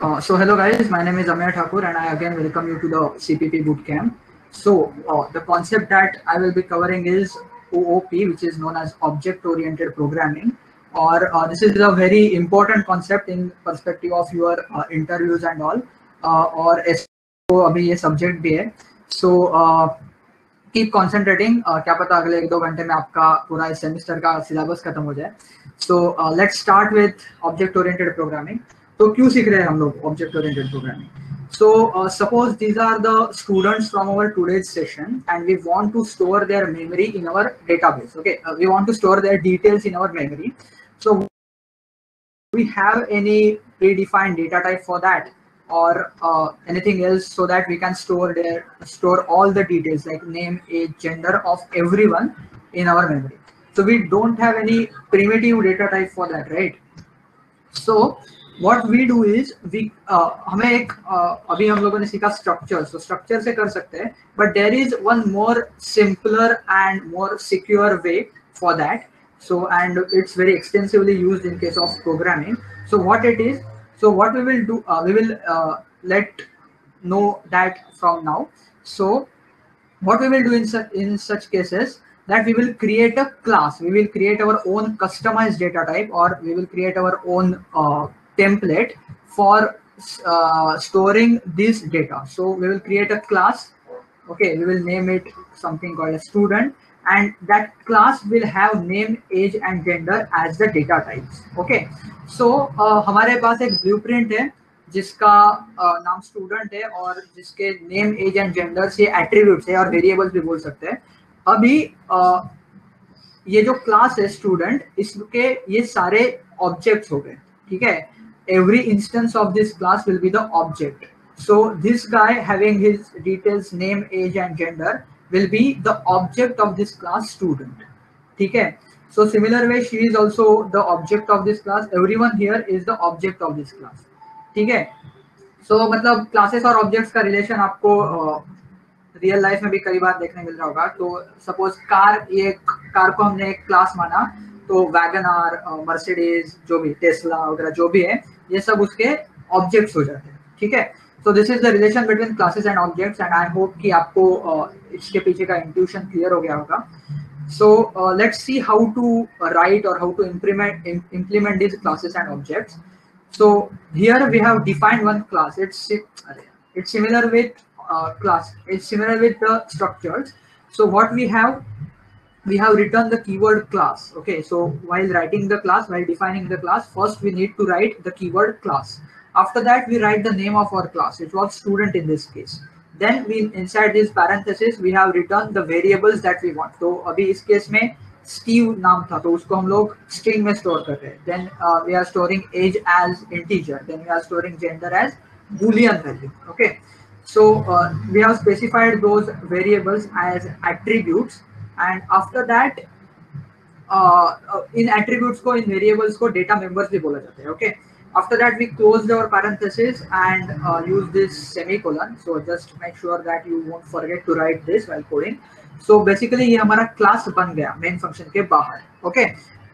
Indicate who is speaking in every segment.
Speaker 1: So hello guys, my name is Amir Thakur and I again welcome you to the CPP Bootcamp. So the concept that I will be covering is OOP, which is known as Object Oriented Programming, or this is a very important concept in perspective of your interviews and all, और SO अभी ये subject भी है. So keep concentrating, क्या पता अगले 1-2 घंटे में आपका पूरा इस सेमेस्टर का सिलेबस खत्म हो जाए. So let's start with object oriented programming. तो क्यों सीख रहे हैं हम लोग object oriented programming? So suppose these are the students from our today's session and we want to store their memory in our database. Okay, we want to store their details in our memory. So we have any predefined data type for that or anything else so that we can store all the details like name, age, gender of everyone in our memory. So we don't have any primitive data type for that, right? So what we do is we हमें एक अभी हम लोगों ने सीखा structure, so structure से कर सकते हैं, but there is one more simpler and more secure way for that. So and it's very extensively used in case of programming. So what it is, so what we will do, we will let know that from now. So what we will do in such cases, that we will create a class, we will create our own customized data type, or we will create our own template for storing this data. So we will create a class. Okay, we will name it something called a student, and that class will have name, age and gender as the data types. Okay, so हमारे पास एक blueprint है जिसका नाम student है और जिसके name, age and gender से attributes है और वेरिएबल्स भी बोल सकते हैं. अभी ये जो क्लास है स्टूडेंट, इसके ये सारे ऑब्जेक्ट्स हो गए. ठीक है, every instance of this class will be the object. So this guy having his details name, age and gender will be the object of this class student. ठीक है, so similar way she is also the object of this class. Everyone here is the object of this class. ठीक है, सो मतलब classes और objects का relation आपको real life में भी कई बार देखने मिल रहा होगा. तो सपोज कार, ये कार को हमने एक क्लास माना, तो वैगन आर, मर्सिडीज, जो भी टेस्ला वगैरह जो भी है, ये सब उसके ऑब्जेक्ट्स हो जाते हैं. ठीक है, so this is the relation between classes and objects and I hope कि आपको इसके पीछे का इंट्यूशन क्लियर हो गया होगा. So let's see how to write or how to implement these classes and objects. So here we have defined one class. It's similar with class. It's similar with the structures. So what we have written the keyword class. Okay, so while writing the class, while defining the class, first we need to write the keyword class. After that we write the name of our class. It was student in this case. Then we inside this parenthesis we have written the variables that we want. तो अभी इस case में Steve नाम था, तो उसको हम लोग string में store कर रहे हैं. Then we are storing age as integer. Then we are storing gender as boolean value. Okay, so we have specified those variables as attributes, and after that in attributes को, in variables को data members भी बोला जाता है. Okay, after that we close our parenthesis and use this semicolon. So just make sure that you won't forget to write this while coding. So basically ये हमारा class बन गया main function के बाहर. ओके,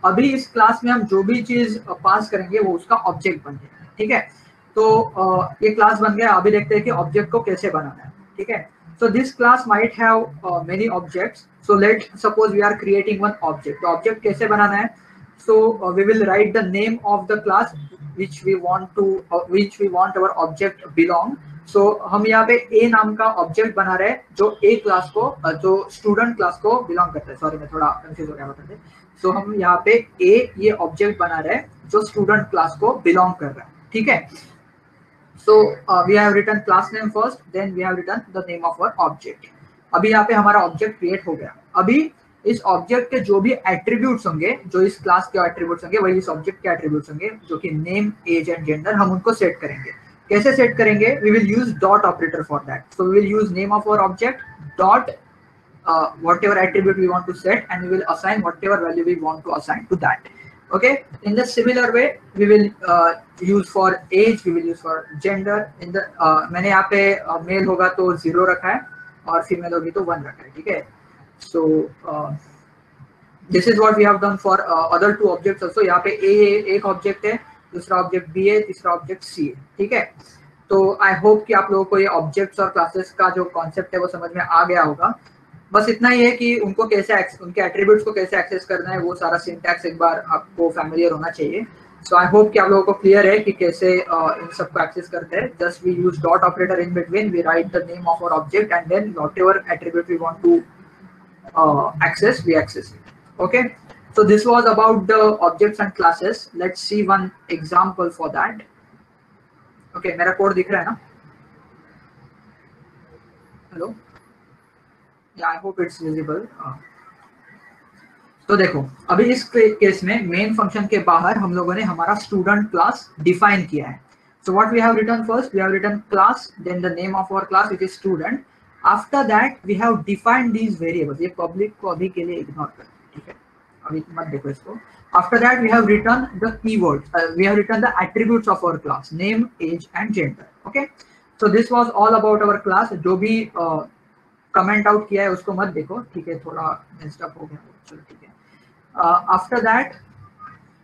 Speaker 1: अभी इस क्लास में हम जो भी चीज पास करेंगे वो उसका ऑब्जेक्ट बन गया. ठीक है, तो ये क्लास बन गया. अभी देखते हैं कि ऑब्जेक्ट को कैसे बनाना है. ठीक है, so this class might have many objects. So let suppose we are creating one object. तो ऑब्जेक्ट कैसे बनाना है? So we will write the name of the class which we want our object belong. So हम यहाँ पे A नाम का object बना रहे हैं जो A क्लास को, जो स्टूडेंट क्लास को बिलोंग करता है. सॉरी मैं थोड़ा कंफ्यूज हो गया, बता दें. सो हम यहाँ पे A ये ऑब्जेक्ट बना रहे हैं जो स्टूडेंट क्लास को बिलोंग कर रहा है. ठीक है, so we have written class name first, then we have written the name of our object. अभी यहाँ पे हमारा ऑब्जेक्ट क्रिएट हो गया. अभी इस ऑब्जेक्ट के जो भी एट्रीब्यूट्स होंगे, जो इस क्लास के एट्रीब्यूट्स होंगे, वही इस ऑब्जेक्ट के एट्रीब्यूट्स होंगे, जो कि नेम, एज एंड जेंडर. हम उनको सेट करेंगे. कैसे सेट करेंगे? We will use dot operator for that. So we will use name of our object dot whatever attribute we want to set, and we will assign whatever value we want to assign to that. Okay, in the similar way we will use for age, we will use for gender. In the मैंने यहाँ पे mail होगा तो 0 रखा है और female होगी तो 1 रखा है. ठीक है, so this is what we have done for other two objects also. यहाँ पे a एक ऑब्जेक्ट है दूसरा ऑब्जेक्ट बी है, तीसरा ऑब्जेक्ट सी है, ठीक है। तो आई होप कि आप लोगों को ये ऑब्जेक्ट्स और क्लासेस का जो कॉन्सेप्ट है वो समझ में आ गया होगा। बस इतना ही है कि उनको कैसे उनके एट्रीब्यूट्स को कैसे एक्सेस करना है वो सारा सिंटैक्स एक बार आपको फैमिलियर होना चाहिए। सो आई होप कि आप लोगों को क्लियर है कि कैसे इन सब को एक्सेस करते हैं। Just we use dot operator in between, we write the name of our object and then whatever attribute we want to access, we access it. Okay, so this was about the objects and classes. Let's see one example for that. Okay, मेरा code दिख रहा है ना? Hello? Yeah, I hope it's visible. तो देखो अभी इस case में मेन फंक्शन के बाहर हम लोगों ने हमारा स्टूडेंट क्लास डिफाइन किया है। So what we have written first, we have written class, then the name of our class which is student. After that we have defined these variables. ये public को अभी के लिए इग्नोर कर, ठीक है, अभी मत देखो इसको। After that we have written the keywords, we have written the attributes of our class, name, age and gender. Okay, so this was all about our class. जो भी कमेंट आउट किया है उसको मत देखो, ठीक है, थोड़ा मेस्ड अप हो गया, चलो ठीक है। आफ्टर दैट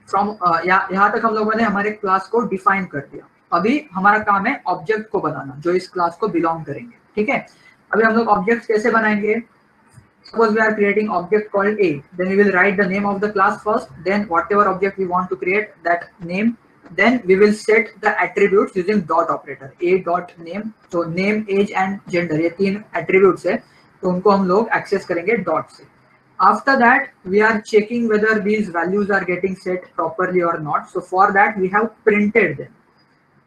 Speaker 1: फ्रॉम यहाँ तक हम लोगों ने हमारे क्लास को डिफाइन कर दिया। अभी हमारा काम है ऑब्जेक्ट को बनाना जो इस क्लास को बिलोंग करेंगे, ठीक है। अभी हम लोग ऑब्जेक्ट कैसे बनाएंगे? Suppose we are creating object called A, then we will write the name of the class first, then whatever object we want to create that name, then we will set the attributes using dot operator, A dot name. So name, age and gender, ये तीन attributes है, तो उनको हम लोग access करेंगे dot से। After that we are checking whether these values are getting set properly or not. So for that we have printed them,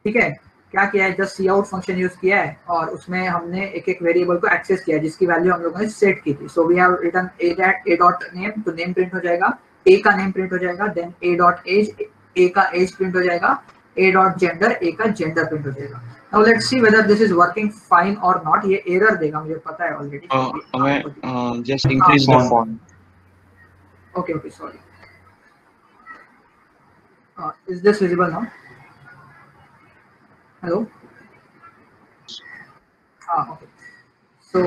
Speaker 1: ठीक है। क्या किया है? Just see out function use किया है और उसमें हमने एक एक वेरिएबल को एक्सेस किया जिसकी वैल्यू हम लोगों ने सेट की थी। So we have written A dot name, तो नेम प्रिंट हो जाएगा, ए का नेम प्रिंट हो जाएगा, then A dot age, A का एज प्रिंट हो जाएगा, ए डॉट जेंडर, ए का जेंडर प्रिंट हो जाएगा। Now let's see whether this is working fine और नॉट। ये एरर देगा, मुझे पता है ऑलरेडी।
Speaker 2: हमें just increase the font.
Speaker 1: Okay okay, sorry. Is this visible now? Hello? Okay. So,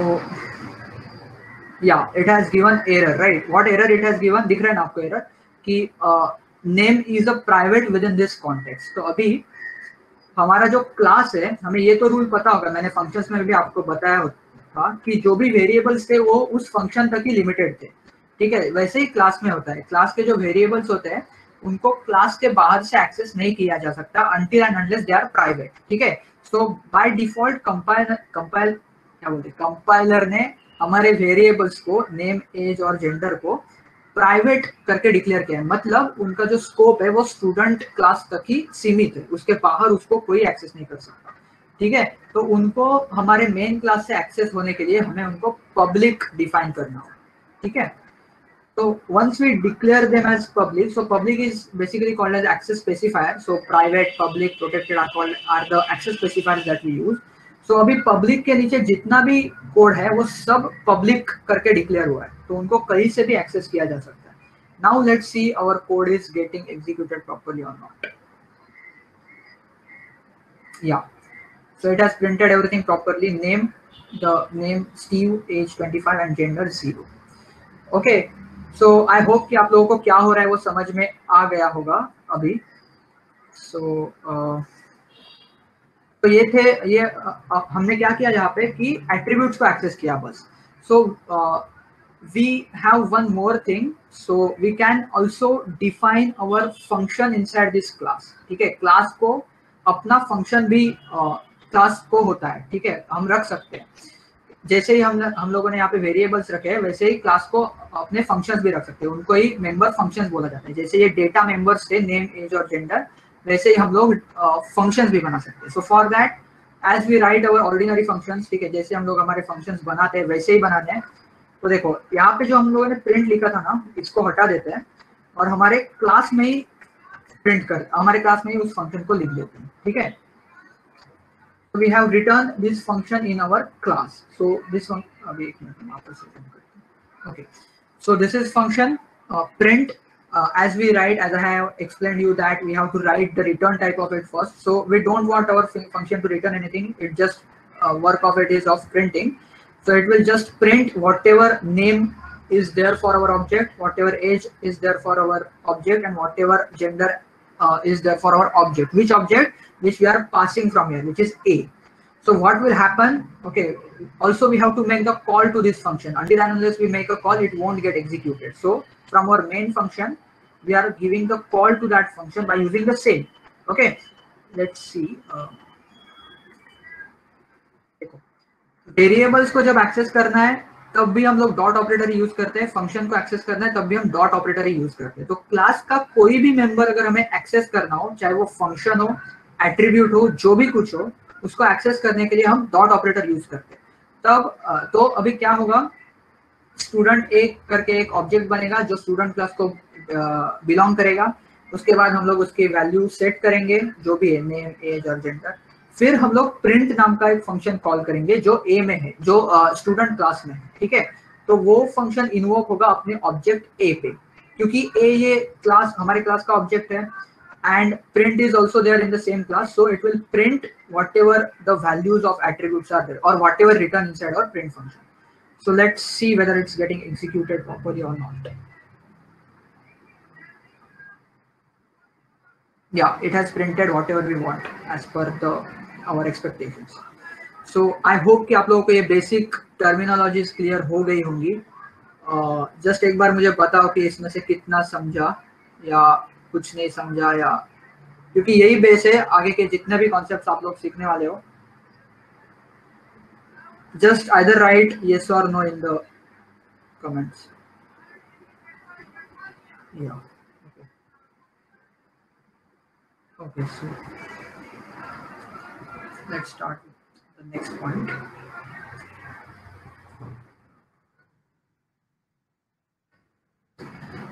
Speaker 1: yeah, it has given error, right? What error it has given? दिख रहा है ना आपको error कि name is a private within this context. तो अभी हमारा जो क्लास है, हमें ये तो रूल पता होगा, मैंने फंक्शंस में भी आपको बताया था कि जो भी वेरिएबल्स थे वो उस फंक्शन तक ही लिमिटेड थे, ठीक है। वैसे ही क्लास में होता है, क्लास के जो वेरिएबल्स होते हैं उनको क्लास के बाहर से एक्सेस नहीं किया जा सकता until and unless they are private, ठीक है। सो बाय डिफॉल्ट कंपाइलर ने हमारे वेरिएबल्स को नेम, एज और जेंडर को प्राइवेट करके डिक्लेयर किया है। मतलब उनका जो स्कोप है वो स्टूडेंट क्लास तक ही सीमित है, उसके बाहर उसको कोई एक्सेस नहीं कर सकता, ठीक है। तो उनको हमारे मेन क्लास से एक्सेस होने के लिए हमें उनको पब्लिक डिफाइन करना होगा, ठीक है। So once we declare them as public, so public is basically called as access specifier. So private, public, protected are the access specifiers that we use. So अभी public के नीचे जितना भी कोड है वो सब public करके डिक्लेयर हुआ है, तो उनको कहीं से भी एक्सेस किया जा सकता है। Now let's see our code is getting executed properly or not. Yeah, so it has printed everything properly. Name, the name Steve, age 25 and gender 0. Okay. So I hope कि आप लोगों को क्या हो रहा है वो समझ में आ गया होगा अभी। तो ये थे, ये हमने क्या किया यहाँ पे कि एट्रीब्यूट्स को एक्सेस किया बस। So we have one more thing, so we can also define our function inside this class, ठीक है। क्लास को अपना फंक्शन भी क्लास को होता है, ठीक है, हम रख सकते हैं। जैसे ही हम लोगों ने यहाँ पे वेरिएबल्स रखे हैं वैसे ही क्लास को अपने फंक्शंस भी रख सकते हैं, उनको ही मेंबर फंक्शंस बोला जाता है। जैसे ये डेटा मेंबर्स थे नेम, एज और जेंडर, वैसे ही हम लोग फंक्शंस भी बना सकते हैं। So for that as we write our ordinary functions, ठीक है, जैसे हम लोग हमारे फंक्शंस बनाते हैं वैसे ही बनाते हैं। तो देखो यहाँ पे जो हम लोगों ने प्रिंट लिखा था ना, इसको हटा देते हैं और हमारे क्लास में ही हमारे क्लास में ही उस फंक्शन को लिख देते हैं, ठीक है। So we have written this function in our class. So this one, okay. So this is function print. As we write, as I have explained you that we have to write the return type of it first. So we don't want our function to return anything. It just work of it is of printing. So it will just print whatever name is there for our object, whatever age is there for our object, and whatever gender is there for our object. Which object? Which we are passing from here, which is A. So what will happen? Okay, also we have to make the call to this function. Until and unless we make a call, it won't get executed. So from our main function, we are giving the call to that function by using the same. Okay, let's see. Variables को जब access करना है तब भी हम लोग dot operator use करते हैं, फंक्शन को एक्सेस करना है तब भी हम डॉट ऑपरेटर ही यूज करते हैं. तो क्लास का कोई भी मेंबर अगर हमें एक्सेस करना हो, चाहे वो फंक्शन हो, एट्रीब्यूट हो, जो भी कुछ हो, उसको एक्सेस करने के लिए हम डॉट ऑपरेटर यूज करते हैं. तब तो अभी क्या होगा, स्टूडेंट एक करके एक ऑब्जेक्ट बनेगा जो स्टूडेंट क्लास को बिलोंग करेगा. उसके बाद हम लोग उसकी वैल्यू सेट करेंगे जो भी है, नेम, एज और जेंडर. फिर हम लोग प्रिंट नाम का एक फंक्शन कॉल करेंगे जो ए में है, जो स्टूडेंट क्लास में है. ठीक है, तो वो फंक्शन इन्वोक होगा अपने ऑब्जेक्ट ए पे, क्योंकि ए ये क्लास हमारे क्लास का ऑब्जेक्ट है. And print is also there in the same class, so it will print whatever the values of attributes are there और वॉट एवर रिटर्न इनसाइड और print function. So let's see whether it's getting executed properly or not. Yeah, it has printed whatever we want as per our expectations. So I hope कि आप लोगों को ये basic terminologies clear हो गई होंगी. Just एक बार मुझे बताओ कि इसमें से कितना समझा या कुछ नहीं समझा, या क्योंकि यही बेस है आगे के जितने भी कॉन्सेप्ट्स आप लोग सीखने वाले हो. Just either write yes or no in the comments. Yeah. Okay, so let's start with the next point.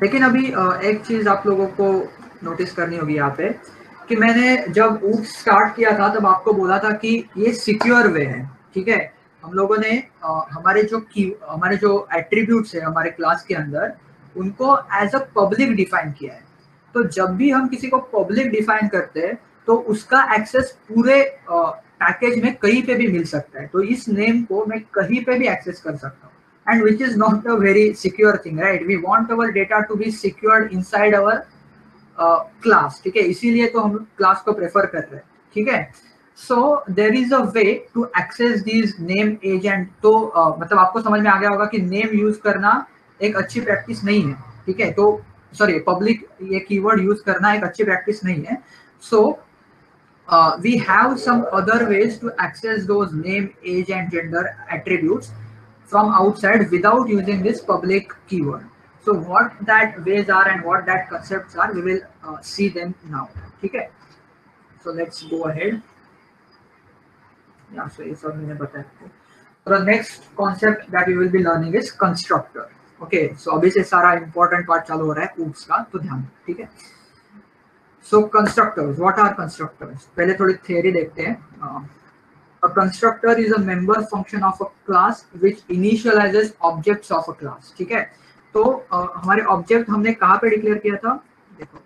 Speaker 1: लेकिन अभी एक चीज आप लोगों को नोटिस करनी होगी यहाँ पे कि मैंने जब oops स्टार्ट किया था तब आपको बोला था कि ये सिक्योर वे है. ठीक है, हम लोगों ने हमारे जो एट्रीब्यूट्स है हमारे क्लास के अंदर, उनको एज अ पब्लिक डिफाइन किया है. तो जब भी हम किसी को पब्लिक डिफाइन करते हैं तो उसका एक्सेस पूरे पैकेज में कहीं पे भी मिल सकता है. तो इस नेम को मैं कहीं पे भी एक्सेस कर सकता हूँ, and which is not a very secure thing, right. We want our data to be secured inside our class. ठीक है, इसीलिए तो हम क्लास को प्रेफर कर रहे हैं. ठीक है, so there is a way to access these name, age and तो मतलब आपको समझ में आ गया होगा कि नेम यूज करना एक अच्छी प्रैक्टिस नहीं है. ठीक है, तो सॉरी, पब्लिक ये कीवर्ड यूज करना एक अच्छी प्रैक्टिस नहीं है. So we have some other ways to access those name, age and gender attributes from outside without using this public keyword. So what that ways are and what that concepts are, we will see them now. ठीक है, so let's go ahead. Yeah, so ये सब मैंने बताया. So the next concept that we will be learning is constructor. Okay, so अभी से सारा important part चालू हो रहा है oops का, तो ध्यान. ठीक है, so constructors, what are constructors? पहले थोड़ी theory देखते हैं. A constructor is a member function of a class which initializes objects of a class. ठीक है, तो हमारे ऑब्जेक्ट हमने कहाँ पे डिक्लेयर किया था, देखो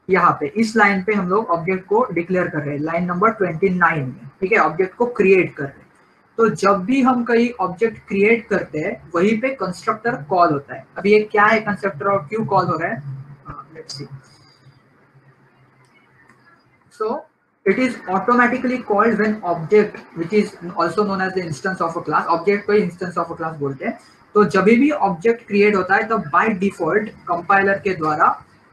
Speaker 1: यहाँ पे इस लाइन पे हम लोग ऑब्जेक्ट को डिक्लेयर कर रहे हैं, लाइन नंबर 29 में. ठीक है, ऑब्जेक्ट को क्रिएट कर रहे हैं. तो जब भी हम कहीं ऑब्जेक्ट क्रिएट करते हैं वहीं पे कंस्ट्रक्टर कॉल होता है. अभी ये क्या है कंस्ट्रक्टर और क्यों कॉल हो रहा है, let's see. So it is automatically called when object, which is also known as the instance of a class, object को instance of a class बोलते हैं. तो जब भी ऑब्जेक्ट क्रिएट होता है तब बाय डिफॉल्ट कंपाइलर के द्वारा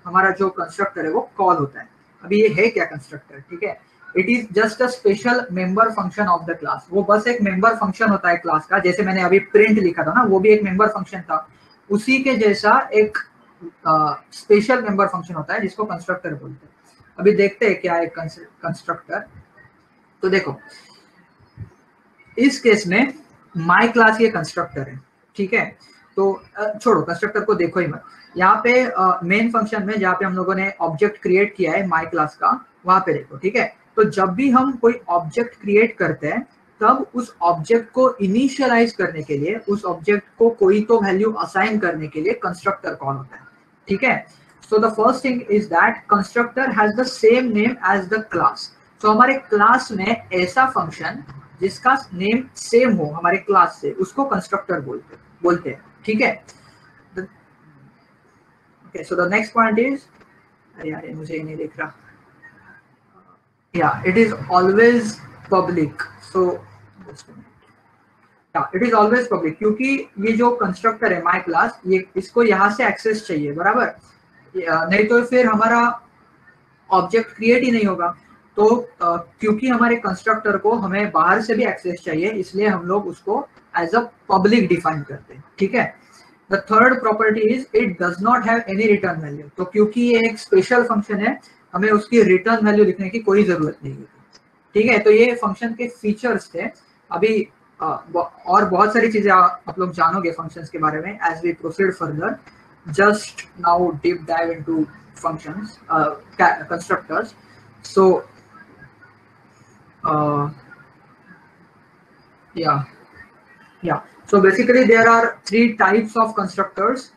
Speaker 1: हमारा जो कंस्ट्रक्टर है वो कॉल होता है. अभी ये है क्या कंस्ट्रक्टर, ठीक है, it is just a special member function of the class. वो बस एक मेंबर फंक्शन होता है क्लास का, जैसे मैंने अभी प्रिंट लिखा था ना, वो भी एक मेंबर फंक्शन था. उसी के जैसा एक स्पेशल मेंबर फंक्शन होता है जिसको कंस्ट्रक्टर बोलते हैं. अभी देखते हैं क्या है कंस्ट्रक्टर. तो देखो इस केस में माय क्लास ये कंस्ट्रक्टर है. ठीक है, तो छोड़ो कंस्ट्रक्टर को देखो ही मत. यहाँ पे मेन फंक्शन में जहाँ पे हम लोगों ने ऑब्जेक्ट क्रिएट किया है माय क्लास का, वहां पे देखो. ठीक है, तो जब भी हम कोई ऑब्जेक्ट क्रिएट करते हैं तब उस ऑब्जेक्ट को इनिशियलाइज करने के लिए, उस ऑब्जेक्ट को कोई तो वैल्यू असाइन करने के लिए कंस्ट्रक्टर कॉल होता है. ठीक है, so the first thing is that constructor has the same name as the class. so हमारे क्लास में ऐसा फंक्शन जिसका नेम सेम हो हमारे क्लास से, उसको कंस्ट्रक्टर बोलते हैं. ठीक है, Okay, so the next point is, अरे यार ये मुझे नहीं दिख रहा. Yeah, it is always public. So just a minute. Yeah, it is always public क्योंकि ये जो कंस्ट्रक्टर है माई क्लास, ये इसको यहाँ से एक्सेस चाहिए, बराबर. नहीं तो फिर हमारा ऑब्जेक्ट क्रिएट ही नहीं होगा. तो क्योंकि हमारे कंस्ट्रक्टर को हमें बाहर से भी एक्सेस चाहिए, इसलिए हम लोग उसको एज अ पब्लिक डिफाइन करते हैं. ठीक है. The third property is it does not have any return value. तो क्योंकि ये एक स्पेशल फंक्शन है, हमें उसकी रिटर्न वैल्यू लिखने की कोई जरूरत नहीं है. ठीक है. तो ये फंक्शन के फीचर्स थे. अभी और बहुत सारी चीजें आप लोग जानोगे फंक्शंस के बारे में as we proceed further. Just now deep dive into functions, constructors. So yeah, so basically there are three types of constructors.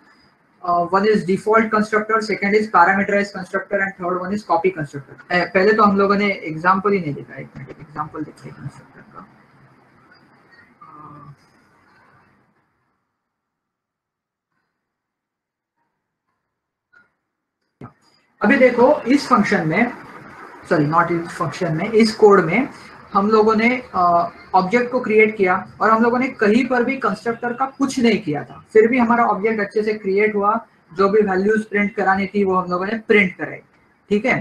Speaker 1: One is default constructor, second is parameterized constructor, and third one is copy constructor. पहले तो हम लोगों ने example ही नहीं देखा. एक minute, example देखते हैं कंस्ट्रक्टर का. अभी देखो इस फंक्शन में, सॉरी नॉट इस फंक्शन में, इस कोड में हम लोगों ने ऑब्जेक्ट को क्रिएट किया और हम लोगों ने कहीं पर भी कंस्ट्रक्टर का कुछ नहीं किया था, फिर भी हमारा ऑब्जेक्ट अच्छे से क्रिएट हुआ. जो भी वैल्यूज प्रिंट करानी थी वो हम लोगों ने प्रिंट कराई. ठीक है.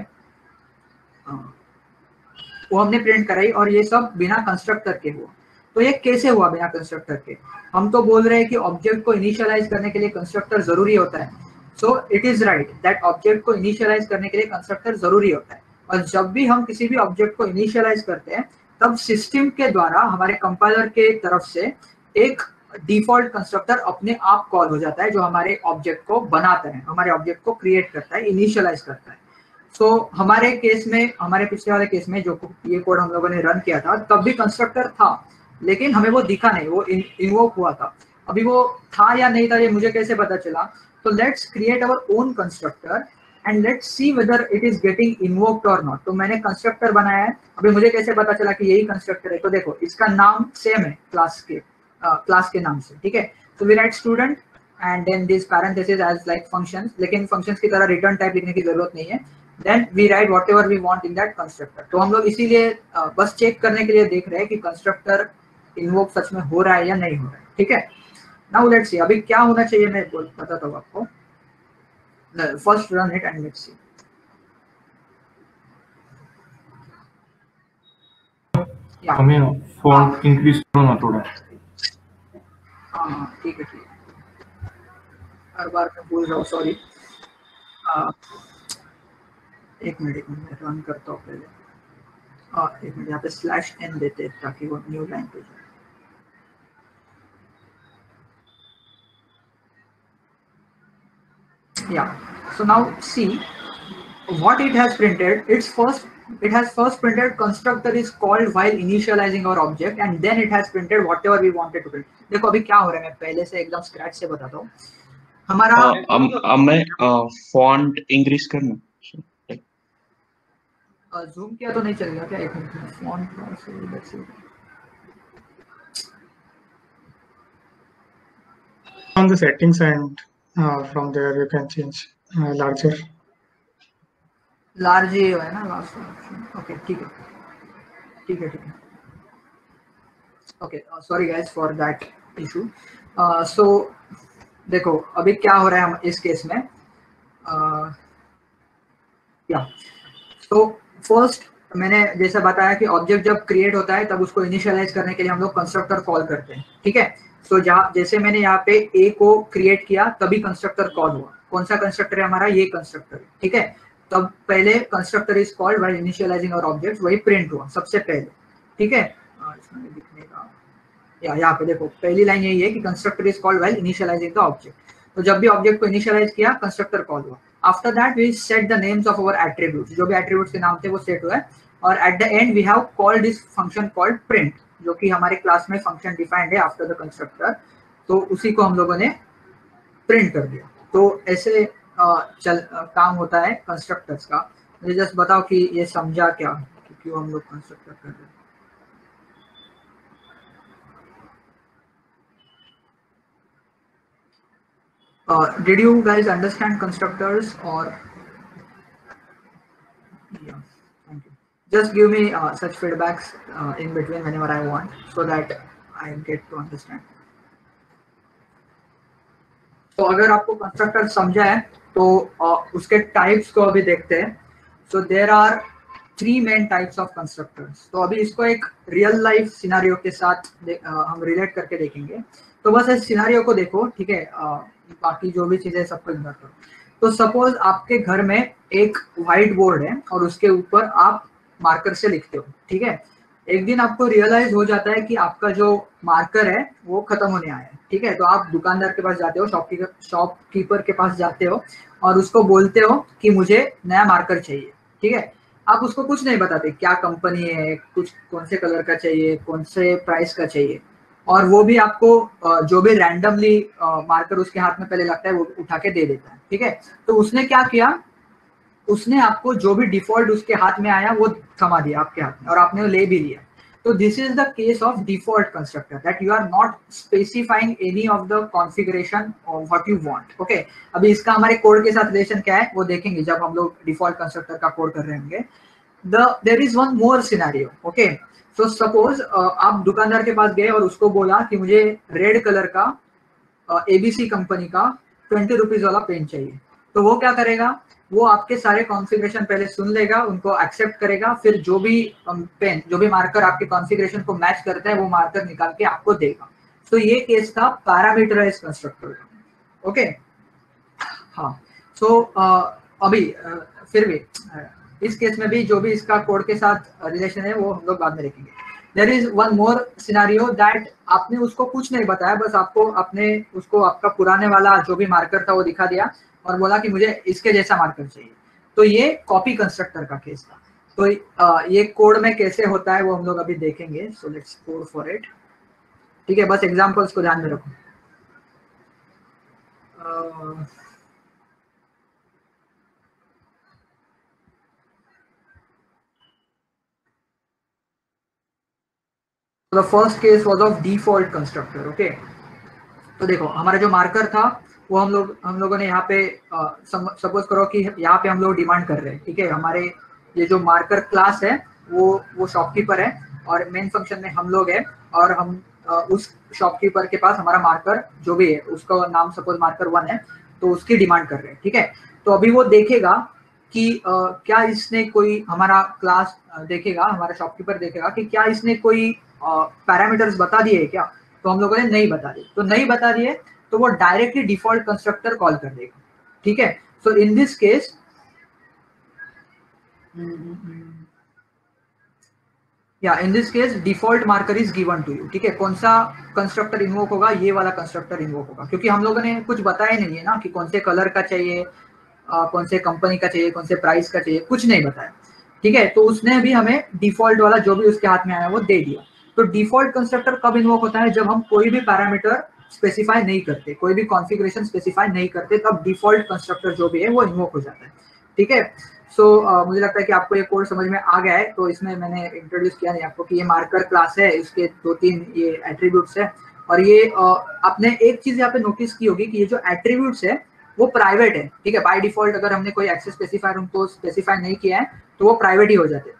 Speaker 1: वो हमने प्रिंट कराई और ये सब बिना कंस्ट्रक्टर के हुआ. तो ये कैसे हुआ बिना कंस्ट्रक्टर के? हम तो बोल रहे हैं कि ऑब्जेक्ट को इनिशियलाइज करने के लिए कंस्ट्रक्टर जरूरी होता है. So it is right that object को इनिशियलाइज करने के लिए कंस्ट्रक्टर जरूरी होता है. और जब भी हम किसी भी ऑब्जेक्ट को इनिशियलाइज करते हैं तब सिस्टम के द्वारा हमारे कंपाइलर के तरफ से एक डिफॉल्ट कंस्ट्रक्टर अपने आप कॉल हो जाता है, जो हमारे ऑब्जेक्ट को बनाता है, हमारे ऑब्जेक्ट को क्रिएट करता है, इनिशियलाइज करता है. सो हमारे केस में, हमारे पिछले वाले केस में जो ये कोड हम लोगों ने रन किया था, तब भी कंस्ट्रक्टर था, लेकिन हमें वो दिखा नहीं, वो इन्वोक हुआ था. अभी वो था या नहीं था ये मुझे कैसे पता चला? तो let's create our own constructor and let's see whether it is getting invoked और नॉट. तो मैंने कंस्ट्रक्टर बनाया है. अभी मुझे कैसे पता चला कि यही कंस्ट्रक्टर है? तो देखो इसका नाम सेम है क्लास के नाम से. ठीक है. तो we write student and then this parenthesis as like functions, लेकिन फंक्शंस की तरह रिटर्न टाइप लिखने की जरूरत नहीं है. Then we write whatever we want in that constructor. तो हम लोग इसीलिए बस चेक करने के लिए देख रहे हैं कि कंस्ट्रक्टर इन्वोक सच में हो रहा है या नहीं हो रहा है. ठीक है. नाउ लेट्स सी अभी क्या होना चाहिए, मैं बताता हूँ आपको. First run it and let's see. Yeah.
Speaker 3: हमें फॉन्ट इंक्रीज करो ना थोड़ा.
Speaker 1: हाँ ठीक है. हर बार मैं भूल रहा हूँ, सॉरी. एक मिनट रन करता हूँ पहले. एक मिनट, यहाँ पे /n देते हैं ताकि वो न्यू लाइन पे जाए. Yeah. So now see what it has printed. It has first printed constructor is called while initializing our object, and then it has printed whatever we wanted to print. देखो अभी क्या हो रहा है, मैं पहले से एकदम स्क्रैच से बताता हूँ. हमारा
Speaker 2: अब मैं फॉन्ट इंक्रीज करना
Speaker 1: जूम किया तो नहीं चलेगा क्या? एक minute, font
Speaker 4: on the settings and from there you can change larger.
Speaker 1: Large ये है ना लास्ट ऑप्शन. ओके ठीक है ठीक है ठीक है. Okay sorry guys for that issue. So देखो अभी क्या हो रहा है इस केस में. या सो फर्स्ट मैंने जैसा बताया कि ऑब्जेक्ट जब क्रिएट होता है तब उसको इनिशियलाइज करने के लिए हम लोग कंस्ट्रक्टर कॉल करते हैं. ठीक है. सो जैसे मैंने यहाँ पे ए को क्रिएट किया तभी कंस्ट्रक्टर कॉल हुआ. कौन सा कंस्ट्रक्टर है हमारा? ये कंस्ट्रक्टर. ठीक है. तब पहले constructor is called while initialising our object, वही प्रिंट हुआ सबसे पहले. ठीक है. इसमें लिखने का यहाँ पे देखो पहली लाइन यही है कि constructor is called while initialising the object. तो जब भी ऑब्जेक्ट को इनिशियलाइज किया कंस्ट्रक्टर कॉल हुआ. After that we set the names of our attributes, जो भी एट्रीब्यूट्स के नाम थे वो सेट हुआ है. और at the end we have called this function called print, जो कि हमारे क्लास में फंक्शन डिफाइंड है आफ्टर द कंस्ट्रक्टर. तो उसी को हम लोगों ने प्रिंट कर दिया. तो ऐसे काम होता है कंस्ट्रक्टर्स का. मुझे जस्ट बताओ कि ये समझा क्या कि क्यों हम लोग कंस्ट्रक्टर कर रहे हैं. Did you guys understand constructors or? Yeah, thank you. Just give me such feedbacks in between whenever I want, so that I get to understand. तो अगर आपको कंस्ट्रक्टर समझा है तो उसके टाइप्स को अभी देखते हैं. So there are 3 main types of constructors. तो अभी इसको एक रियल लाइफ सिनेरियो के साथ हम रिलेट करके देखेंगे. तो बस इस सिनेरियो को देखो, ठीक है. बाकी जो भी चीजें सबको इग्नोर करो. तो सपोज आपके घर में एक व्हाइट बोर्ड है और उसके ऊपर आप मार्कर से लिखते हो, ठीक है. एक दिन आपको रियलाइज हो जाता है कि आपका जो मार्कर है वो खत्म होने आया है, ठीक है. तो आप दुकानदार के पास जाते हो, शॉपकीपर के पास जाते हो और उसको बोलते हो कि मुझे नया मार्कर चाहिए, ठीक है. आप उसको कुछ नहीं बताते, क्या कंपनी है, कुछ कौन से कलर का चाहिए, कौन से प्राइस का चाहिए, और वो भी आपको जो भी रैंडमली मार्कर उसके हाथ में पहले लगता है वो उठा के दे देता है, ठीक है. तो उसने क्या किया, उसने आपको जो भी डिफॉल्ट उसके हाथ में आया वो थमा दिया आपके हाथ में और आपने वो ले भी लिया. तो this is the case of default constructor, that you are not specifying any of the configuration of what you want. Okay, अभी इसका हमारे कोड के साथ रिलेशन क्या है वो देखेंगे जब हम लोग डिफॉल्ट कंस्ट्रक्टर का कोड कर रहे होंगे. There is one more scenario. Okay, so suppose आप दुकानदार के पास गए और उसको बोला कि मुझे रेड कलर का एबीसी कंपनी का 20 रुपीज वाला पेन चाहिए. तो वो क्या करेगा, वो आपके सारे कॉन्फ़िगरेशन पहले सुन लेगा, उनको एक्सेप्ट करेगा, फिर जो भी पेन, जो भी मार्कर आपके कॉन्फ़िगरेशन को मैच करता है वो मार्कर निकाल के आपको देगा. तो ये केस था पैरामीटराइज कंस्ट्रक्टर का. ओके, हाँ. सो अभी फिर भी इस केस में भी जो भी इसका कोड के साथ रिलेशन है वो हम लोग बाद में देखेंगे. There is one more scenario that आपने उसको कुछ नहीं बताया, बस आपको अपने उसको आपका पुराने वाला जो भी मार्कर था वो दिखा दिया और बोला कि मुझे इसके जैसा मार्कर चाहिए. तो ये कॉपी कंस्ट्रक्टर का केस था. तो ये कोड में कैसे होता है वो हम लोग अभी देखेंगे. So let's code for it. ठीक है, बस एग्जांपल्स को ध्यान में रखो. The first case was of default constructor. Okay, तो देखो हमारा जो मार्कर था वो हम लोगों ने यहाँ पे सपोज करो कि यहाँ पे हम लोग डिमांड कर रहे हैं, ठीक है. हमारे ये जो मार्कर क्लास है वो शॉपकीपर है और मेन फंक्शन में हम लोग है और हम उस शॉपकीपर के पास हमारा मार्कर जो भी है उसका नाम सपोज मार्कर 1 है, तो उसकी डिमांड कर रहे हैं, ठीक है. तो अभी वो देखेगा कि क्या इसने कोई हमारा क्लास देखेगा, हमारा शॉपकीपर देखेगा कि क्या इसने कोई पैरामीटर्स बता दिए क्या. तो हम लोगों ने नहीं बता दिए. तो नहीं बता दिए तो वो डायरेक्टली डिफॉल्ट कंस्ट्रक्टर कॉल कर देगा, ठीक है. So in this case default marker is given to you, ठीक है. कौन सा कंस्ट्रक्टर इन्वोक होगा, ये वाला कंस्ट्रक्टर इन्वोक होगा, क्योंकि हम लोगों ने कुछ बताया नहीं है ना कि कौन से कलर का चाहिए, कौन से कंपनी का चाहिए, कौन से प्राइस का चाहिए, कुछ नहीं बताया, ठीक है. तो उसने भी हमें डिफॉल्ट वाला जो भी उसके हाथ में आया वो दे दिया. तो डिफॉल्ट कंस्ट्रक्टर कब इन्वोक होता है, जब हम कोई भी पैरामीटर स्पेसिफाई नहीं करते, कोई भी कॉन्फ़िगरेशन स्पेसिफाई नहीं करते, तब डिफॉल्ट कंस्ट्रक्टर जो भी है वो इन्वोक हो जाता है, ठीक है. सो मुझे लगता है कि आपको ये कोड समझ में आ गया है. तो इसमें मैंने इंट्रोड्यूस किया नहीं आपको कि ये मार्कर क्लास है, इसके 2-3 ये एट्रीब्यूट्स है. और ये आपने एक चीज यहाँ पे नोटिस की होगी कि ये जो एट्रीब्यूट्स है वो प्राइवेट है, ठीक है. बाय डिफॉल्ट अगर हमने कोई एक्सेस स्पेसिफायर उनको स्पेसिफाई नहीं किया है तो वो प्राइवेट ही हो जाते हैं.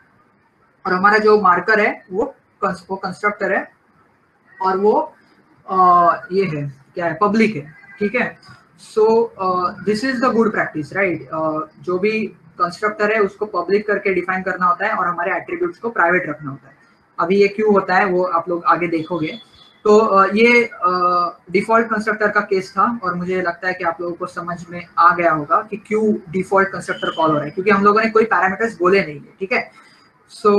Speaker 1: और हमारा जो मार्कर है वो कंस्ट्रक्टर है और वो ये है क्या है, पब्लिक है, ठीक है. So this is the good practice, right. जो भी कंस्ट्रक्टर है उसको पब्लिक करके डिफाइन करना होता है और हमारे एट्रीब्यूट्स को प्राइवेट रखना होता है. अभी ये क्यों होता है वो आप लोग आगे देखोगे. तो ये डिफॉल्ट कंस्ट्रक्टर का केस था और मुझे लगता है कि आप लोगों को समझ में आ गया होगा कि क्यों डिफॉल्ट कंस्ट्रक्टर कॉल हो रहा है, क्योंकि हम लोगों ने कोई पैरामीटर्स बोले नहीं है, ठीक है. So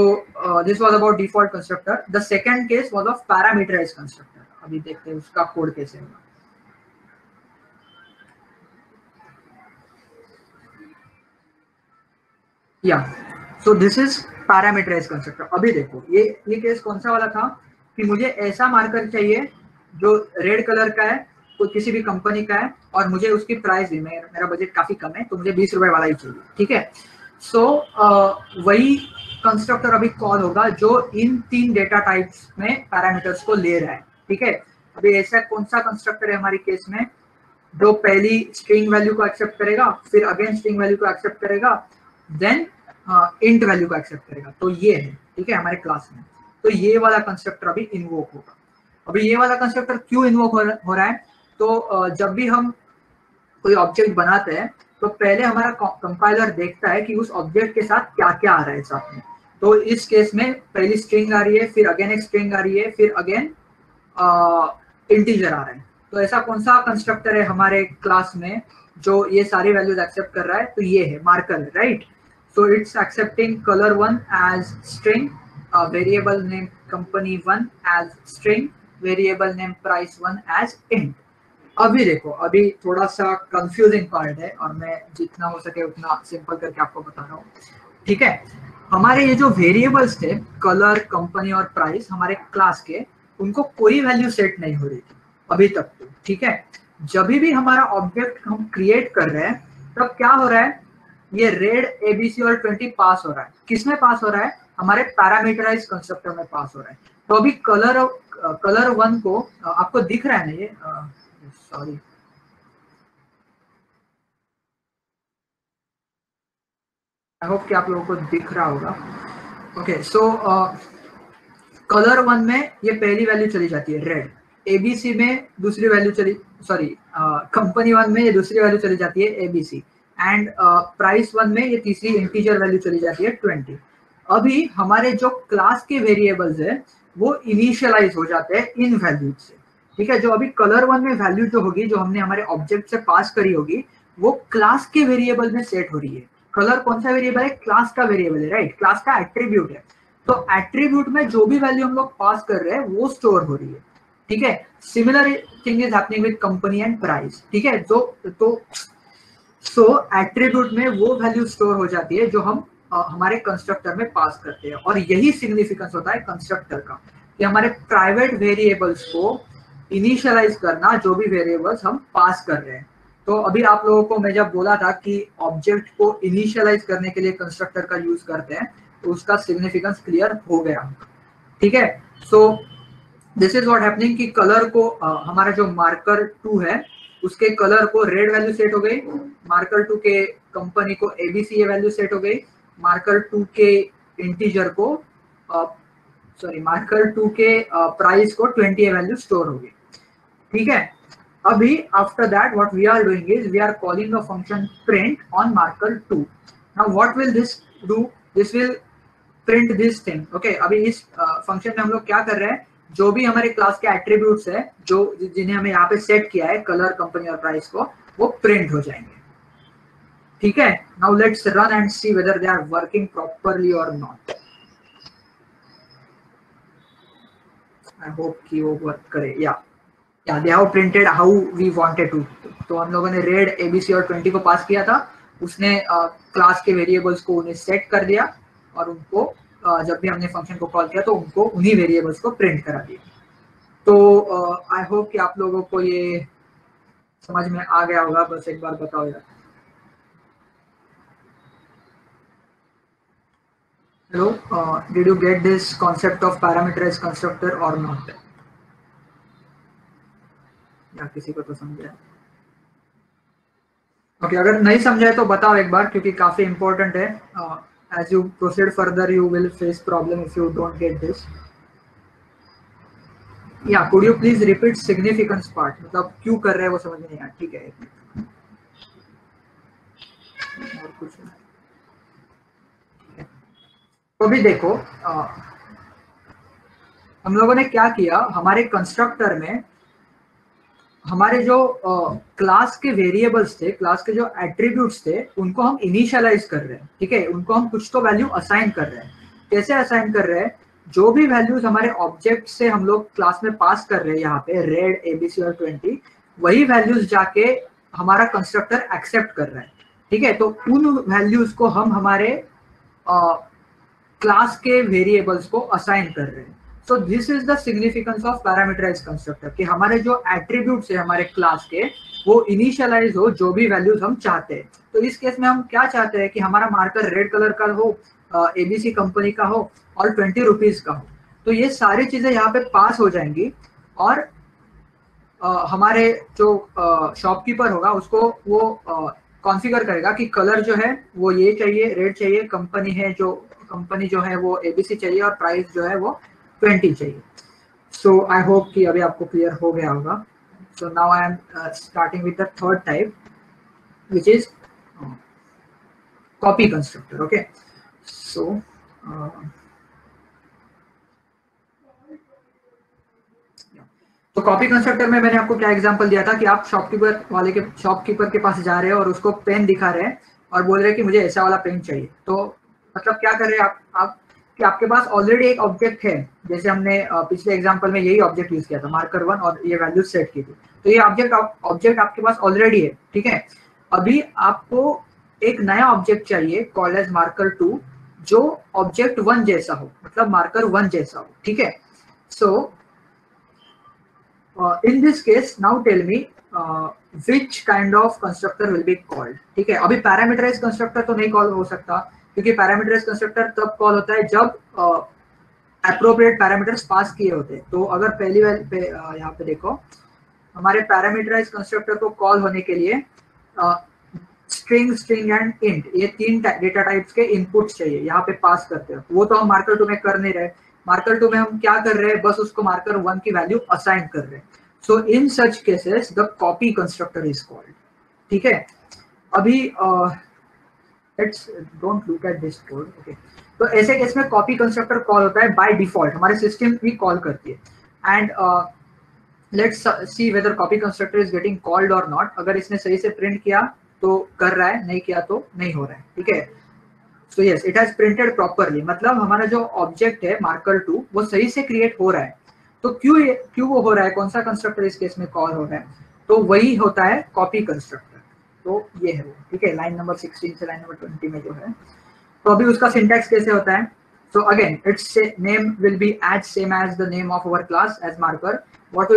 Speaker 1: this was about default constructor. The second case was of parameterized constructor. अभी देखते हैं उसका कोड कैसे होगा. Yeah. So this is parameterized constructor. अभी देखो ये केस कौन सा वाला था कि मुझे ऐसा मार्कर चाहिए जो रेड कलर का है, कोई किसी भी कंपनी का है और मुझे उसकी प्राइस भी, मेरा बजट काफी कम है तो मुझे 20 रुपए वाला ही चाहिए, ठीक है. सो वही कंस्ट्रक्टर अभी कॉल होगा जो इन 3 डेटा टाइप्स में पैरामीटर्स को ले रहा है, ठीक है. अभी ऐसा कौन सा कंस्ट्रक्टर है हमारी केस में, जो पहली स्ट्रिंग वैल्यू को एक्सेप्ट करेगा, फिर अगेन स्ट्रिंग वैल्यू को एक्सेप्ट करेगा, देन इंट वैल्यू को एक्सेप्ट करेगा। तो ये है, ठीक है, हमारे क्लास में। तो ये वाला कंस्ट्रक्टर अभी इन्वोक होगा। अभी ये वाला कंस्ट्रक्टर क्यों इन्वोक हो रहा है? तो जब भी हम कोई ऑब्जेक्ट बनाते हैं तो पहले हमारा कंपाइलर देखता है कि उस ऑब्जेक्ट के साथ क्या क्या आ रहा है साथ में। तो इस केस में पहली स्ट्रिंग आ रही है, फिर अगेन एक स्ट्रिंग आ रही है, फिर अगेन इंटीजर आ रहा है। तो ऐसा कौन सा कंस्ट्रक्टर है हमारे क्लास में जो ये सारी वैल्यूज एक्सेप्ट कर रहा है? तो ये है marker, right. So it's accepting color1 as string, variable name company1 as string, variable name price1 as int. अभी देखो, अभी थोड़ा सा कंफ्यूजिंग पार्ट है और मैं जितना हो सके उतना सिंपल करके आपको बता रहा हूँ, ठीक है। हमारे ये जो वेरिएबल्स थे कलर, कंपनी और प्राइस, हमारे क्लास के, उनको कोई वैल्यू सेट नहीं हो रही थी अभी तक तो, ठीक है। जब भी हमारा ऑब्जेक्ट हम क्रिएट कर रहे हैं तब क्या हो रहा है? ये रेड, एबीसी और 20 पास हो रहा है। किसमें पास हो रहा है? हमारे पैरामीटराइज कंस्ट्रक्टर में पास हो रहा है। तो अभी color1 को आपको दिख रहा है ना ये, सॉरी, आई होप कि आप लोगों को दिख रहा होगा। ओके, सो color1 में ये पहली वैल्यू चली जाती है रेड, एबीसी में दूसरी वैल्यू चली, सॉरी, कंपनी1 में ये दूसरी वैल्यू चली जाती है एबीसी, एंड प्राइस1 में ये तीसरी इंटीजर वैल्यू चली जाती है 20। अभी हमारे जो क्लास के वेरिएबल्स है वो इनिशियलाइज हो जाते हैं इन वैल्यूज से, ठीक है। जो अभी color1 में वैल्यू जो होगी, जो हमने हमारे ऑब्जेक्ट से पास करी होगी, वो क्लास के वेरिएबल में सेट हो रही है। कलर कौन सा वेरिएबल है? क्लास का वेरिएबल है, राइट, क्लास का एट्रीब्यूट है। तो एट्रीब्यूट में जो भी वैल्यू हम लोग पास कर रहे हैं वो स्टोर हो रही है, ठीक है। Similar thing is happening with company and price, ठीक है। सो एट्रीब्यूट में वो वैल्यू स्टोर हो जाती है जो हम हमारे कंस्ट्रक्टर में पास करते हैं। और यही सिग्निफिकेंस होता है कंस्ट्रक्टर का, कि हमारे प्राइवेट वेरिएबल्स को इनिशियलाइज करना जो भी वेरिएबल्स हम पास कर रहे हैं। तो अभी आप लोगों को मैं जब बोला था कि ऑब्जेक्ट को इनिशियलाइज करने के लिए कंस्ट्रक्टर का यूज करते हैं, तो उसका सिग्निफिकेंस क्लियर हो गया, ठीक है। So this is what happening कि कलर को हमारा जो मार्कर 2 है उसके कलर को रेड वैल्यू सेट हो गई, मार्कर 2 के कंपनी को एबीसी ये वैल्यू सेट हो गई, मार्कर 2 के इंटीजर को सॉरी मार्कर 2 के प्राइस को 20 ये वैल्यू स्टोर हो गई, ठीक है। अभी after that what we are doing is we are calling a function print on marker 2। Now what will this do? This will print this thing, okay. अभी इस फंक्शन में हम लोग क्या कर रहे हैं? जो भी हमारे क्लास के एट्रीब्यूट्स है जो जिन्हें हमें यहाँ पे सेट किया है कलर, कंपनी और प्राइस को, वो प्रिंट हो जाएंगे, ठीक है। Now let's run and see whether they are working properly और नॉट। आई होप कि वो वर्क करे। या they have printed how we wanted to. तो हम लोगों ने रेड, एबीसी और 20 को पास किया था, उसने क्लास के वेरिएबल्स को उन्हें सेट कर दिया और उनको जब भी हमने फंक्शन को कॉल किया तो उनको उन्हीं वेरिएबल्स को प्रिंट करा दिया। तो आई होप कि आप लोगों को ये समझ में आ गया होगा। बस एक बार बताओ यार। Hello, did you get this concept of parameterised constructor और नॉट? या किसी को तो समझा? ओके, अगर नहीं समझा है तो बताओ एक बार, क्योंकि काफी इंपॉर्टेंट है। as you proceed further you will face problem if you don't get this. Yeah, could you please repeat significance part? मतलब क्यों कर रहे हैं वो समझ में नहीं आया, ठीक है। और कुछ नहीं। तो भी देखो, हम लोगों ने क्या किया, हमारे कंस्ट्रक्टर में हमारे जो क्लास के वेरिएबल्स थे, क्लास के जो एट्रीब्यूट्स थे, उनको हम इनिशियलाइज कर रहे हैं, ठीक है। उनको हम कुछ तो वैल्यू असाइन कर रहे हैं। कैसे असाइन कर रहे हैं? जो भी वैल्यूज हमारे ऑब्जेक्ट से हम लोग क्लास में पास कर रहे हैं, यहाँ पे रेड, एबीसी और 20, वही वैल्यूज जाके हमारा कंस्ट्रक्टर एक्सेप्ट कर रहा है, ठीक है। तो उन वैल्यूज को हम हमारे क्लास के वेरिएबल्स को असाइन कर रहे हैं। So this is the significance of parameterised constructor, कि हमारे जो एट्रीब्यूट्स है हमारे क्लास के, वो इनिशियलाइज हो जो भी वैल्यूज हम चाहते हैं। तो इस केस में हम क्या चाहते हैं कि हमारा मार्कर रेड कलर का हो, एबीसी कंपनी का हो और 20 रुपीज का हो। तो ये सारी चीजें यहाँ पे पास हो जाएंगी और हमारे जो शॉपकीपर होगा उसको वो कॉन्फ़िगर करेगा कि कलर जो है वो ये चाहिए, रेड चाहिए, कंपनी जो है वो ABC चाहिए और प्राइस जो है वो 20 चाहिए। सो आई होप कि अभी आपको क्लियर हो गया होगा। So now I am starting with the third type which is copy constructor. Okay, so तो कॉपी कंस्ट्रक्टर में मैंने आपको क्या एग्जांपल दिया था कि आप शॉपकीपर के पास जा रहे हैं और उसको पेन दिखा रहे हैं और बोल रहे हैं कि मुझे ऐसा वाला पेन चाहिए। तो मतलब क्या कर रहे हैं आप कि आपके पास ऑलरेडी एक ऑब्जेक्ट है, जैसे हमने पिछले एग्जांपल में यही ऑब्जेक्ट यूज किया था, मार्कर 1, और ये वैल्यू सेट की थी। तो ये ऑब्जेक्ट आपके पास ऑलरेडी है, ठीक है। अभी आपको एक नया ऑब्जेक्ट चाहिए कॉल्ड एज मार्कर 2 जो ऑब्जेक्ट 1 जैसा हो, मतलब मार्कर 1 जैसा हो, ठीक है। सो in this case now tell me which kind of constructor will be called, ठीक है। अभी पैरामीटराइज कंस्ट्रक्टर तो नहीं कॉल हो सकता, क्योंकि पैरामीटराइज कंस्ट्रक्टर तब कॉल होता है जब एप्रोप्रिएट पैरामीटर्स पास किए होते हैं। तो अगर पहली बार यहाँ पे देखो, हमारे पैरामीटराइज कंस्ट्रक्टर को कॉल होने के लिए स्ट्रिंग एंड इंट, ये 3 डेटा टाइप्स के इनपुट्स चाहिए, यहाँ पे पास करते हो। वो तो हम मार्कर 2 में कर नहीं रहे। मार्कर 2 में हम क्या कर रहे हैं, बस उसको मार्कर 1 की वैल्यू असाइन कर रहे हैं। So in such cases the copy constructor is called, ठीक है। अभी let's don't look at this code, okay. तो ऐसे केस में कॉपी कंस्ट्रक्टर कॉल होता है बाय डिफॉल्ट, हमारे सिस्टम भी कॉल करती है। And let's see whether copy constructor is getting called और नॉट। अगर इसने सही से प्रिंट किया तो कर रहा है, नहीं किया तो नहीं हो रहा है, ठीक है। So yes, it has printed properly, मतलब हमारा जो ऑब्जेक्ट है मार्कर 2 वो सही से क्रिएट हो रहा है। तो क्यों वो हो रहा है, कौन सा कंस्ट्रक्टर इस केस में कॉल हो रहा है, तो वही होता है कॉपी कंस्ट्रक्टर। तो ये है वो, ठीक है, लाइन नंबर 16 से लाइन नंबर 20 में जो है। तो अभी उसका सिंटैक्स कैसे होता है। So again its name will be as same as the name of our class as marker. what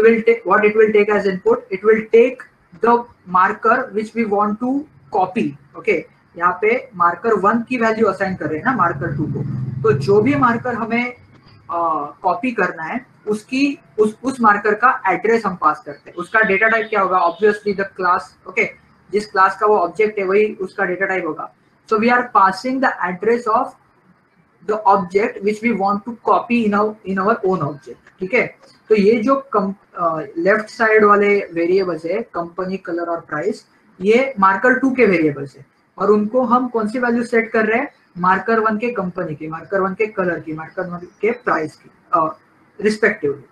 Speaker 1: it will take as input, it will take the marker which we want to copy, okay। यहाँ पे marker 1 की value assign कर रहे हैं ना marker 2 को। तो जो भी मार्कर हमें कॉपी करना है उसकी उस मार्कर का एड्रेस हम पास करते हैं। उसका डेटा टाइप क्या होगा, ऑब्वियसली द क्लास, ओके। जिस क्लास का वो ऑब्जेक्ट है वही उसका डेटा टाइप होगा। So we are passing the address of the object which we want to copy in our own object, ठीक है। तो ये जो लेफ्ट साइड वाले वेरिएबल्स है, कंपनी, कलर और प्राइस, ये मार्कर 2 के वेरिएबल्स है और उनको हम कौन सी वैल्यू सेट कर रहे हैं, मार्कर 1 के कंपनी की, मार्कर 1 के कलर की, मार्कर 1 के प्राइस की रिस्पेक्टिवली,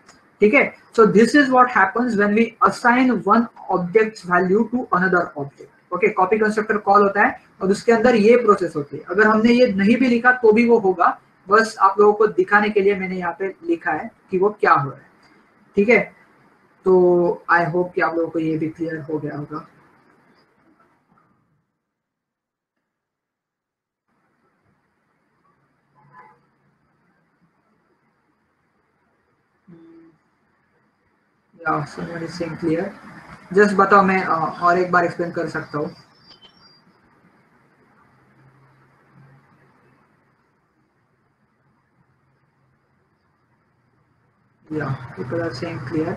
Speaker 1: ठीक है। So this is what happens when we assign one object's value to another object, okay. Copy constructor call होता है और उसके अंदर ये प्रोसेस होती है। अगर हमने ये नहीं भी लिखा तो भी वो होगा, बस आप लोगों को दिखाने के लिए मैंने यहाँ पे लिखा है कि वो क्या हो रहा है, ठीक है। तो आई होप कि आप लोगों को ये भी क्लियर हो गया होगा। या someone is saying clear, just बताओ, मैं और एक बार एक्सप्लेन कर सकता हूँ। या पीपल आर सेइंग क्लियर।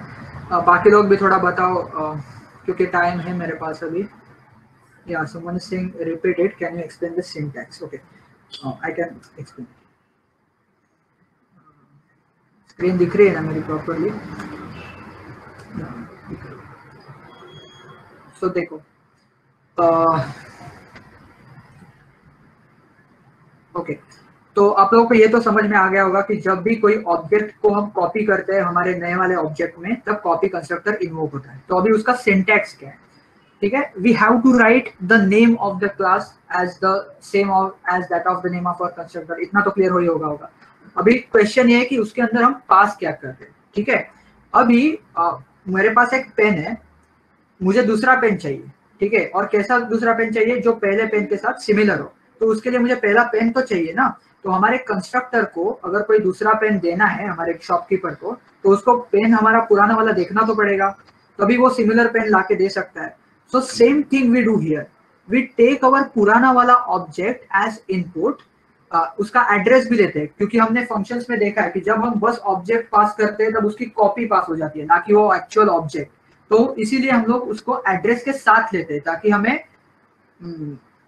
Speaker 1: बाकी लोग भी थोड़ा बताओ क्योंकि टाइम है मेरे पास अभी। या someone is saying repeat it, can you explain the syntax? Okay, I can explain। Screen दिख रही है ना मेरी प्रॉपरली? सो देखो, ओके, तो आप लोगों को ये तो समझ में आ गया होगा कि जब भी कोई ऑब्जेक्ट को हम कॉपी करते हैं हमारे नए वाले ऑब्जेक्ट में, तब कॉपी कंस्ट्रक्टर इन्वोक होता है। तो अभी उसका सिंटैक्स क्या है, ठीक है। We have to write the name of the class as the same as that of the name of our constructor. इतना तो क्लियर हो ही होगा। अभी क्वेश्चन ये है कि उसके अंदर हम पास क्या कर रहे हैं, ठीक है। अभी मेरे पास एक पेन है, मुझे दूसरा पेन चाहिए, ठीक है। और कैसा दूसरा पेन चाहिए, जो पहले पेन के साथ सिमिलर हो। तो उसके लिए मुझे पहला पेन तो चाहिए ना। तो हमारे कंस्ट्रक्टर को अगर कोई दूसरा पेन देना है हमारे शॉपकीपर को, तो उसको पेन हमारा पुराना वाला देखना तो पड़ेगा, तभी वो सिमिलर पेन लाके दे सकता है। So same thing we do here, we take our पुराना वाला ऑब्जेक्ट एज इनपुट, उसका एड्रेस भी देते हैं, क्योंकि हमने फंक्शंस में देखा है कि जब हम बस ऑब्जेक्ट पास करते हैं तब उसकी कॉपी पास हो जाती है, ना कि वो एक्चुअल ऑब्जेक्ट। तो इसीलिए हम लोग उसको एड्रेस के साथ लेते हैं ताकि हमें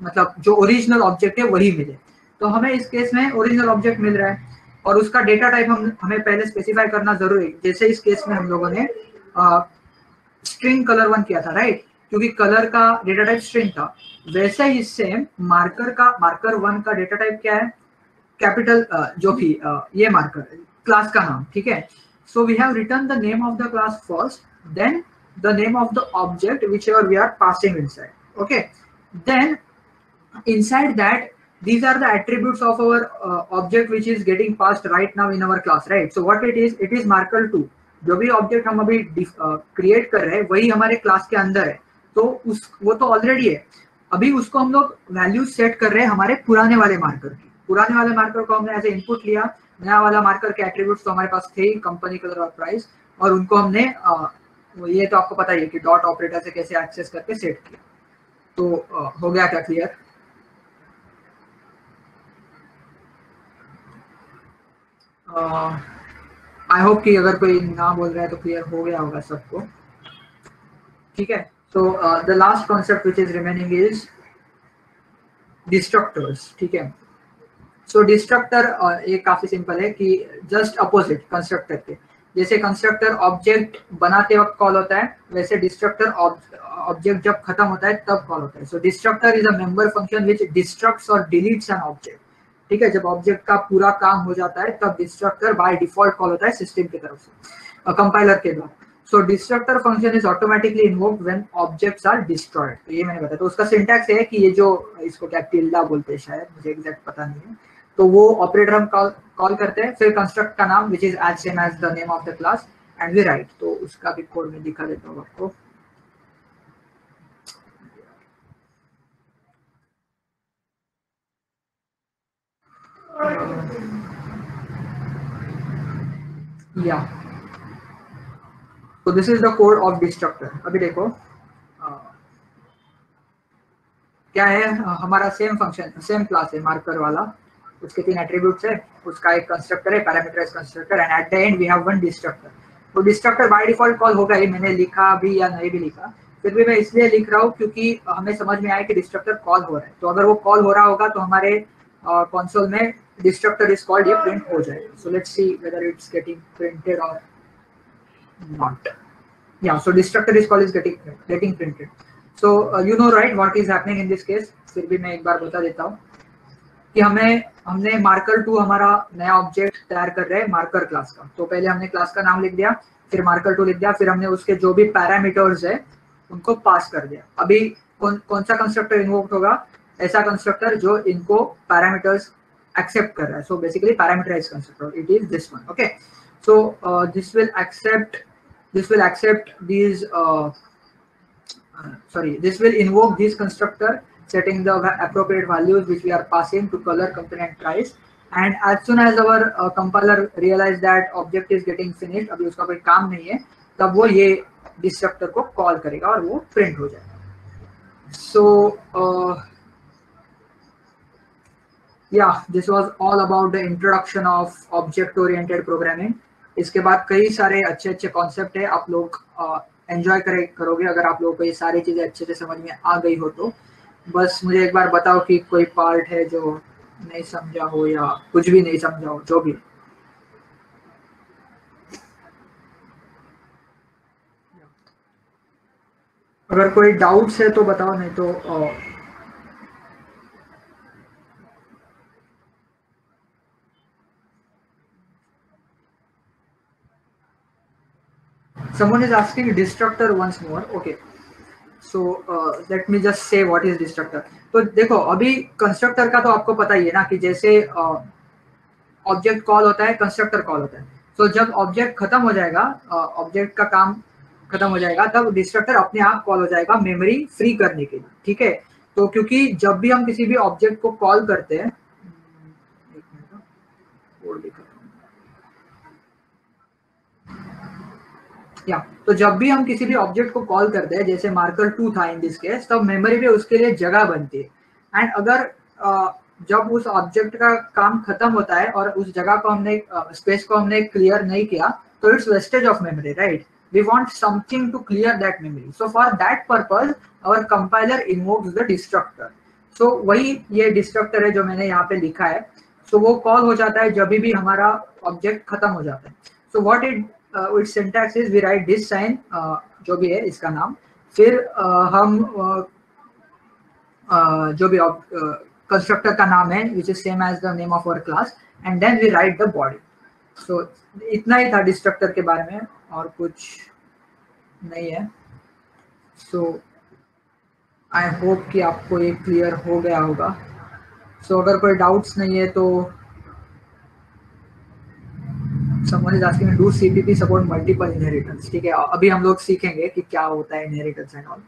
Speaker 1: मतलब जो ओरिजिनल ऑब्जेक्ट है वही मिले। तो हमें इस केस में ओरिजिनल ऑब्जेक्ट मिल रहा है और उसका डेटा टाइप हमें पहले स्पेसिफाई करना जरूरी है। जैसे इस केस में हम लोगों ने स्ट्रिंग कलर 1 किया था, राइट, क्योंकि कलर का डेटा टाइप स्ट्रिंग था। वैसे ही सेम मार्कर 1 का डेटा टाइप क्या है, कैपिटल जो भी ये मार्कर क्लास का नाम, ठीक है। So we have written the name of the class first, then the name of the object whichever we are passing inside, okay. Then inside that these are the attributes of our object which is getting passed right now in our class, right? So what it is marker 2, जो भी object हम अभी create कर रहे हैं वही हमारे class के अंदर है, तो वो तो ऑलरेडी है। अभी उसको हम लोग वैल्यू सेट कर रहे हैं हमारे पुराने वाले मार्कर की। पुराने वाले मार्कर को हमने एज ए इनपुट लिया, नया वाला मार्कर के एट्रीब्यूट्स तो हमारे पास थे कंपनी कलर और प्राइस, और उनको हमने ये तो आपको पता ही है कि डॉट ऑपरेटर से कैसे एक्सेस करके सेट किया। तो हो गया क्या क्लियर? आई होप कि अगर कोई ना बोल रहा है तो क्लियर हो गया होगा सबको, ठीक है। So the last concept which is remaining is destructors, ठीक है। सो डिस्ट्रक्टर ये काफी सिंपल है कि जस्ट अपोजिट कंस्ट्रक्टर के, जैसे कंस्ट्रक्टर ऑब्जेक्ट बनाते वक्त कॉल होता है, वैसे डिस्ट्रक्टर ऑब्जेक्ट जब खत्म होता है तब कॉल होता है। So destructor is a member function which destructs और डिलीट्स एन ऑब्जेक्ट, ठीक है। जब ऑब्जेक्ट का पूरा काम हो जाता है तब डिस्ट्रक्टर बाय डिफॉल्ट कॉल होता है सिस्टम की तरफ से, कंपाइलर के द्वारा। So destructor function is automatically invoked when objects are destroyed. तो ये मैंने बताया। तो उसका सिंटैक्स है कि ये जो इसको क्या टिल्डा बोलते हैं शायद, मुझे एग्जैक्ट पता नहीं है, तो वो ऑपरेटर हम कॉल करते हैं, फिर कंस्ट्रक्ट का नाम which is as same as the name of the class and we write. तो उसका भी कोड में दिखा देता हूँ आपको। या तो this is the code of destructor. अभी देखो क्या है, हमारा सेम फंक्शन सेम क्लास है मार्कर वाला, उसके 3 एट्रीब्यूट्स है, उसका एक कंस्ट्रक्टर है parameterised constructor and at the end we have one destructor. तो डिस्ट्रक्टर बाय डिफॉल्ट कॉल होगा ही, मैंने लिखा भी या नहीं भी लिखा, फिर भी मैं इसलिए लिख रहा हूँ क्योंकि हमें समझ में आया कि डिस्ट्रक्टर कॉल हो रहा है। तो अगर वो कॉल हो रहा होगा तो हमारे कंसोल में डिस्ट्रक्टर इज कॉल्ड, ये प्रिंट हो जाएगा। So let's see whether it's getting printed और not. Yeah, so destructor is called is getting printed. So you know right what is happening in this case. फिर भी मैं एक बार बता देता हूँ कि हमने मार्कर 2 हमारा नया ऑब्जेक्ट तैयार कर रहे हैं मार्कर क्लास का। तो पहले हमने क्लास का नाम लिख दिया, फिर मार्कर 2 लिख दिया, फिर हमने उसके जो भी पैरामीटर्स है उनको पास कर दिया। अभी कौन सा कंस्ट्रक्टर इन्वोक होगा? ऐसा कंस्ट्रक्टर जो इनको पैरामीटर्स एक्सेप्ट कर रहा है। सो basically parameterised constructor, it is this one, okay. So this will accept these this will invoke this constructor setting the appropriate values which we are passing to color, company and price, and as soon as our compiler realize that object is getting finished, अभी उसका कोई काम नहीं है, तब वो ये destructor को कॉल करेगा और वो प्रिंट हो जाएगा। So yeah, this was all about the introduction of object oriented programming. इसके बाद कई सारे अच्छे कॉन्सेप्ट है, आप लोग एंजॉय करोगे अगर आप लोगों को ये सारी चीजें अच्छे से समझ में आ गई हो। तो बस मुझे एक बार बताओ कि कोई पार्ट है जो नहीं समझा हो या कुछ भी नहीं समझा हो, जो भी। अगर कोई डाउट्स है तो बताओ, नहीं तो someone is asking destructor once more. Okay, so let me just say what is destructor. तो देखो अभी कंस्ट्रक्टर का तो आपको पता ही है ना कि जैसे ऑब्जेक्ट कॉल होता है कंस्ट्रक्टर कॉल होता है। तो जब ऑब्जेक्ट खत्म हो जाएगा, ऑब्जेक्ट का काम खत्म हो जाएगा, तब डिस्ट्रक्टर अपने आप कॉल हो जाएगा मेमोरी फ्री करने के लिए, ठीक है। तो क्योंकि जब भी हम किसी भी ऑब्जेक्ट को कॉल करते हैं, या तो जब भी हम किसी भी ऑब्जेक्ट को कॉल करते हैं, जैसे मार्कर 2 था इन दिस केस, तब मेमोरी में उसके लिए जगह बनती है। एंड अगर जब उस ऑब्जेक्ट का काम खत्म होता है और उस जगह को हमने स्पेस को हमने क्लियर नहीं किया, तो it's wastage of memory, right. we want something to clear that memory. So for that purpose our compiler invokes the destructor. So वही ये destructor है जो मैंने यहाँ पे लिखा है. So वो कॉल हो जाता है जब भी हमारा ऑब्जेक्ट खत्म हो जाता है. So what its syntax is, we write this sign, जो भी है इसका नाम, फिर हम जो भी कंस्ट्रक्टर का नाम है which is same as the name of our class, and then we write the body. So इतना ही था डिस्ट्रक्टर के बारे में, और कुछ नहीं है. So I hope कि आपको ये क्लियर हो गया होगा. So अगर कोई डाउट्स नहीं है तो someone is asking, do CPP support multiple inheritance? ठीक है, अभी हम लोग सीखेंगे कि क्या होता है inheritance and all.